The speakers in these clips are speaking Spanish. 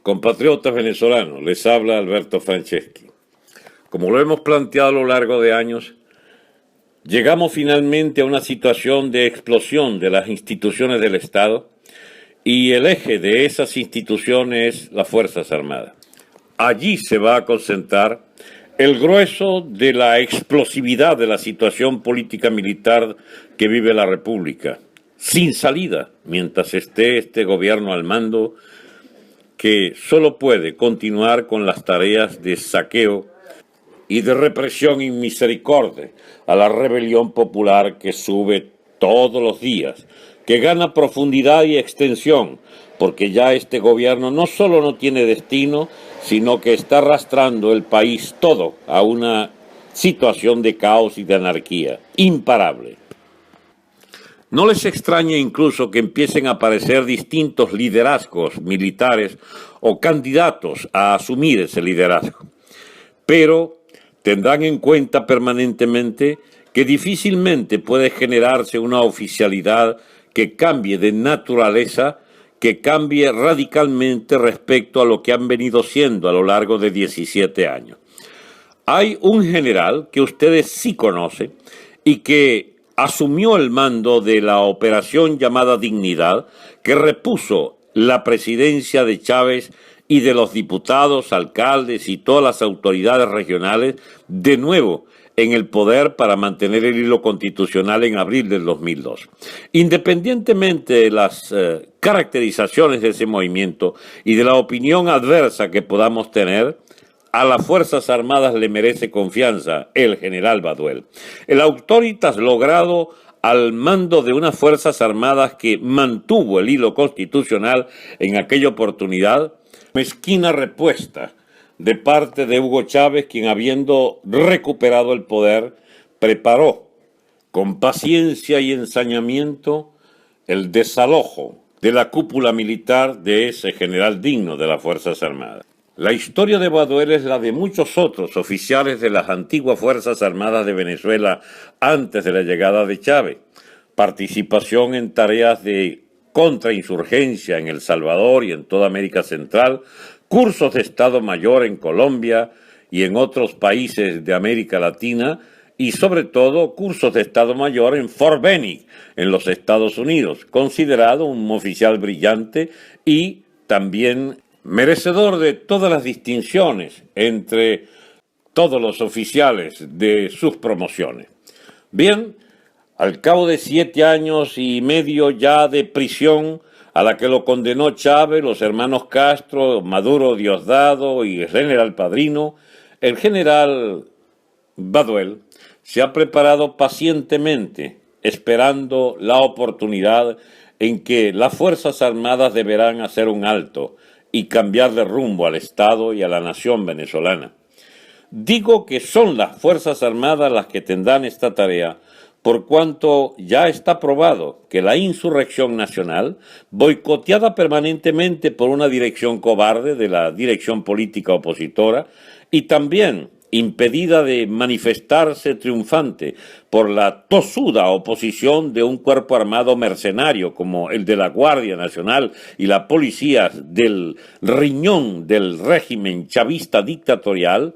Compatriotas venezolanos, les habla Alberto Franceschi. Como lo hemos planteado a lo largo de años, llegamos finalmente a una situación de explosión de las instituciones del Estado y el eje de esas instituciones es las Fuerzas Armadas. Allí se va a concentrar el grueso de la explosividad de la situación política militar que vive la República, sin salida mientras esté este gobierno al mando, que solo puede continuar con las tareas de saqueo y de represión inmisericordia a la rebelión popular que sube todos los días, que gana profundidad y extensión, porque ya este gobierno no solo no tiene destino, sino que está arrastrando el país todo a una situación de caos y de anarquía imparable. No les extraña incluso que empiecen a aparecer distintos liderazgos militares o candidatos a asumir ese liderazgo, pero tendrán en cuenta permanentemente que difícilmente puede generarse una oficialidad que cambie de naturaleza, que cambie radicalmente respecto a lo que han venido siendo a lo largo de 17 años. Hay un general que ustedes sí conocen y que asumió el mando de la operación llamada Dignidad, que repuso la presidencia de Chávez y de los diputados, alcaldes y todas las autoridades regionales de nuevo en el poder para mantener el hilo constitucional en abril del 2002. Independientemente de las caracterizaciones de ese movimiento y de la opinión adversa que podamos tener, a las Fuerzas Armadas le merece confianza el general Baduel. El autoritas logrado al mando de unas Fuerzas Armadas que mantuvo el hilo constitucional en aquella oportunidad, mezquina respuesta de parte de Hugo Chávez, quien habiendo recuperado el poder, preparó con paciencia y ensañamiento el desalojo de la cúpula militar de ese general digno de las Fuerzas Armadas. La historia de Baduel es la de muchos otros oficiales de las antiguas Fuerzas Armadas de Venezuela antes de la llegada de Chávez. Participación en tareas de contrainsurgencia en El Salvador y en toda América Central, cursos de Estado Mayor en Colombia y en otros países de América Latina, y sobre todo cursos de Estado Mayor en Fort Benning, en los Estados Unidos, considerado un oficial brillante y también merecedor de todas las distinciones entre todos los oficiales de sus promociones. Bien, al cabo de 7 años y medio ya de prisión a la que lo condenó Chávez, los hermanos Castro, Maduro Diosdado y el general Padrino, el general Baduel se ha preparado pacientemente, esperando la oportunidad en que las Fuerzas Armadas deberán hacer un alto y cambiar de rumbo al Estado y a la nación venezolana. Digo que son las Fuerzas Armadas las que tendrán esta tarea, por cuanto ya está probado que la insurrección nacional, boicoteada permanentemente por una dirección cobarde de la dirección política opositora y también impedida de manifestarse triunfante por la tosuda oposición de un cuerpo armado mercenario como el de la Guardia Nacional y la policía del riñón del régimen chavista dictatorial,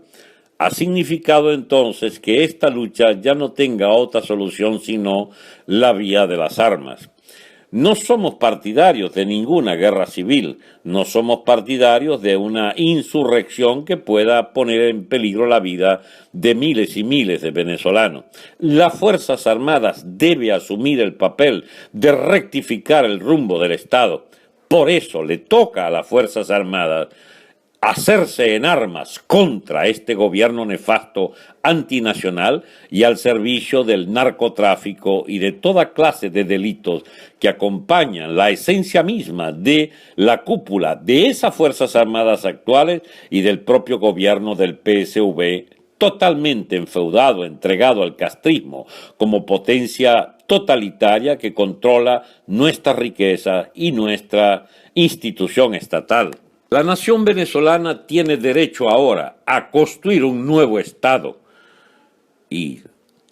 ha significado entonces que esta lucha ya no tenga otra solución sino la vía de las armas. No somos partidarios de ninguna guerra civil, no somos partidarios de una insurrección que pueda poner en peligro la vida de miles y miles de venezolanos. Las Fuerzas Armadas deben asumir el papel de rectificar el rumbo del Estado. Por eso le toca a las Fuerzas Armadas hacerse en armas contra este gobierno nefasto antinacional y al servicio del narcotráfico y de toda clase de delitos que acompañan la esencia misma de la cúpula de esas Fuerzas Armadas actuales y del propio gobierno del PSV, totalmente enfeudado, entregado al castrismo como potencia totalitaria que controla nuestra riqueza y nuestra institución estatal. La nación venezolana tiene derecho ahora a construir un nuevo Estado y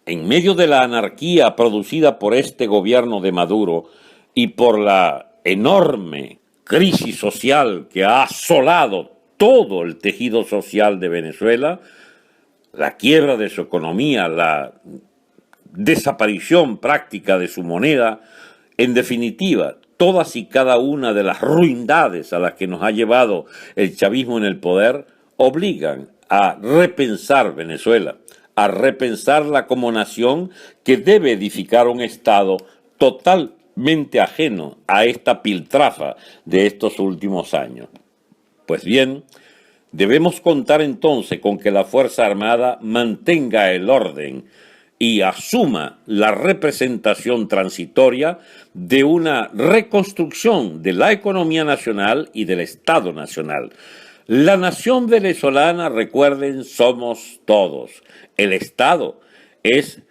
en medio de la anarquía producida por este gobierno de Maduro y por la enorme crisis social que ha asolado todo el tejido social de Venezuela, la quiebra de su economía, la desaparición práctica de su moneda, en definitiva, todas y cada una de las ruindades a las que nos ha llevado el chavismo en el poder, obligan a repensar Venezuela, a repensarla como nación que debe edificar un Estado totalmente ajeno a esta piltrafa de estos últimos años. Pues bien, debemos contar entonces con que la Fuerza Armada mantenga el orden y asuma la representación transitoria de una reconstrucción de la economía nacional y del Estado nacional. La nación venezolana, recuerden, somos todos. El Estado es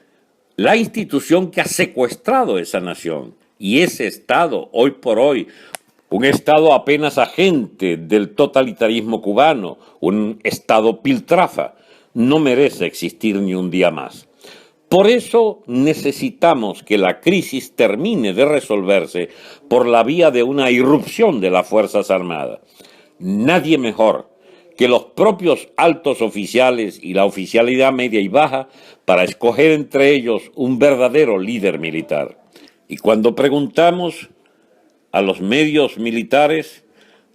la institución que ha secuestrado esa nación. Y ese Estado, hoy por hoy, un Estado apenas agente del totalitarismo cubano, un Estado piltrafa, no merece existir ni un día más. Por eso necesitamos que la crisis termine de resolverse por la vía de una irrupción de las Fuerzas Armadas. Nadie mejor que los propios altos oficiales y la oficialidad media y baja para escoger entre ellos un verdadero líder militar. Y cuando preguntamos a los medios militares,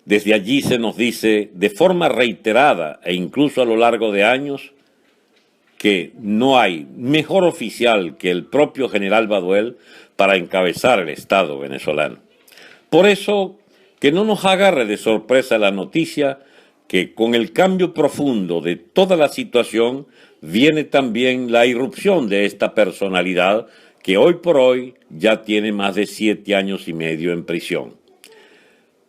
desde allí se nos dice de forma reiterada e incluso a lo largo de años que no hay mejor oficial que el propio general Baduel para encabezar el Estado venezolano. Por eso, que no nos agarre de sorpresa la noticia que con el cambio profundo de toda la situación viene también la irrupción de esta personalidad que hoy por hoy ya tiene más de 7 años y medio en prisión.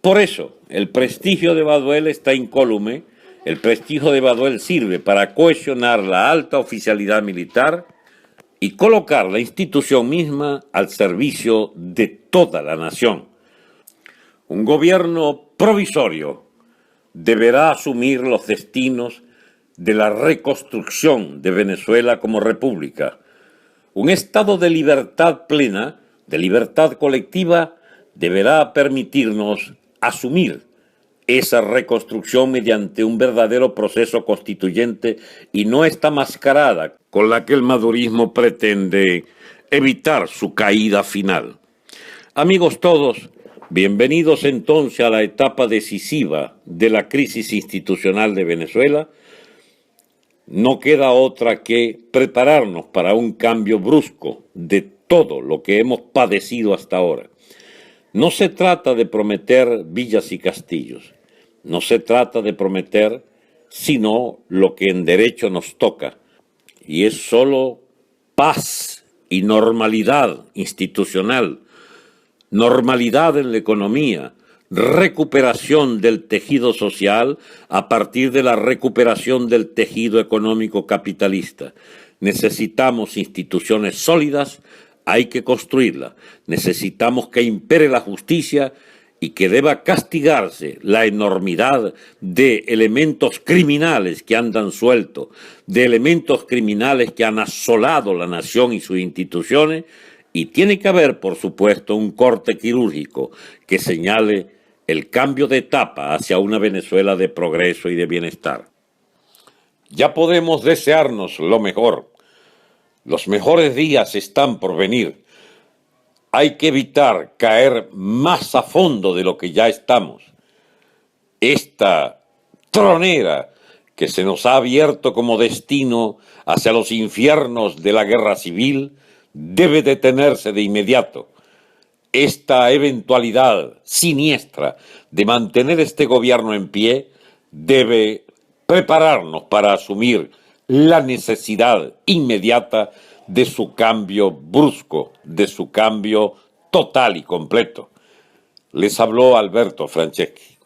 Por eso, el prestigio de Baduel está incólume. El prestigio de Baduel sirve para cohesionar la alta oficialidad militar y colocar la institución misma al servicio de toda la nación. Un gobierno provisorio deberá asumir los destinos de la reconstrucción de Venezuela como república. Un estado de libertad plena, de libertad colectiva, deberá permitirnos asumir esa reconstrucción mediante un verdadero proceso constituyente y no esta mascarada con la que el madurismo pretende evitar su caída final. Amigos todos, bienvenidos entonces a la etapa decisiva de la crisis institucional de Venezuela. No queda otra que prepararnos para un cambio brusco de todo lo que hemos padecido hasta ahora. No se trata de prometer villas y castillos. No se trata de prometer sino lo que en derecho nos toca, y es solo paz y normalidad institucional, normalidad en la economía, recuperación del tejido social a partir de la recuperación del tejido económico capitalista. Necesitamos instituciones sólidas, hay que construirlas. Necesitamos que impere la justicia y que deba castigarse la enormidad de elementos criminales que andan sueltos, de elementos criminales que han asolado la nación y sus instituciones, y tiene que haber, por supuesto, un corte quirúrgico que señale el cambio de etapa hacia una Venezuela de progreso y de bienestar. Ya podemos desearnos lo mejor. Los mejores días están por venir. Hay que evitar caer más a fondo de lo que ya estamos. Esta tronera que se nos ha abierto como destino hacia los infiernos de la guerra civil debe detenerse de inmediato. Esta eventualidad siniestra de mantener este gobierno en pie debe prepararnos para asumir la necesidad inmediata de su cambio brusco, de su cambio total y completo. Les habló Alberto Franceschi.